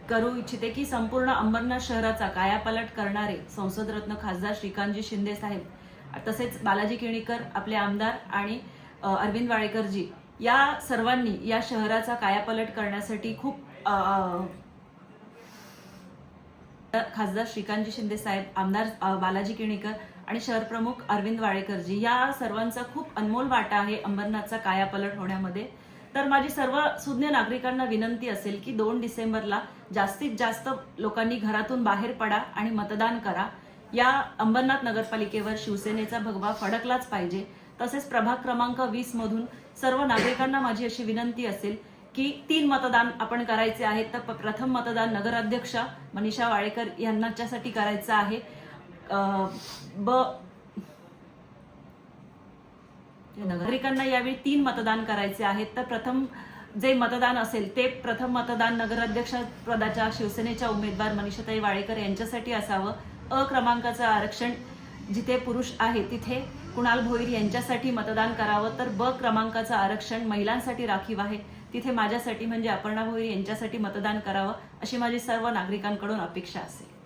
करू इच्छिते की संपूर्ण अंबरनाथ शहराचा कायापालट करणारे संसदरत्न खासदार श्रीकांतजी शिंदे साहेब तसेच बालाजी किणीकर आपले आमदार आणि अरविंद वाळेकरजी या सर्वांनी या शहराचा कायापालट करण्यासाठी खूप खासदार श्रीकांतजी शिंदे साहेब, आमदार बालाजी किणीकर आणि शहर प्रमुख अरविंद वाळेकरजी या सर्वांचा खूप अनमोल वाटा आहे अंबरनाथचा कायापालट होण्यामध्ये। तर माझी सर्व सुज्ञ नागरिकांना विनंती असेल की 2 डिसेंबरला जास्तीत जास्त लोकांनी घरातून बाहेर पडा आणि मतदान करा। या अंबरनाथ नगरपालिकेवर शिवसेनेचा भगवा फडकलाच पाहिजे। तसेच प्रभाग क्रमांक 20 मधून सर्व नागरिकांना माझी अशी विनंती असेल की 3 मतदान आपण करायचे आहेत। तर प्रथम मतदान नगराध्यक्ष मनीषा वाळेकर यांच्यासाठी करायचं आहे। नागरिकांना यावेळी 3 मतदान करायचे आहेत। तर प्रथम जे मतदान असेल ते प्रथम मतदान नगराध्यक्ष पदाच्या शिवसेनेच्या उमेदवार मनीषाताई वाळेकर यांच्यासाठी असावं। अ क्रमांकाचं आरक्षण जिथे पुरुष आहे तिथे कुणाल भोईर यांच्यासाठी मतदान करावं। तर ब क्रमांकाचं आरक्षण महिलांसाठी राखीव आहे तिथे माझ्यासाठी म्हणजे अपर्णा भोईर यांच्यासाठी मतदान करावं अशी माझी सर्व नागरिकांकडून अपेक्षा असेल।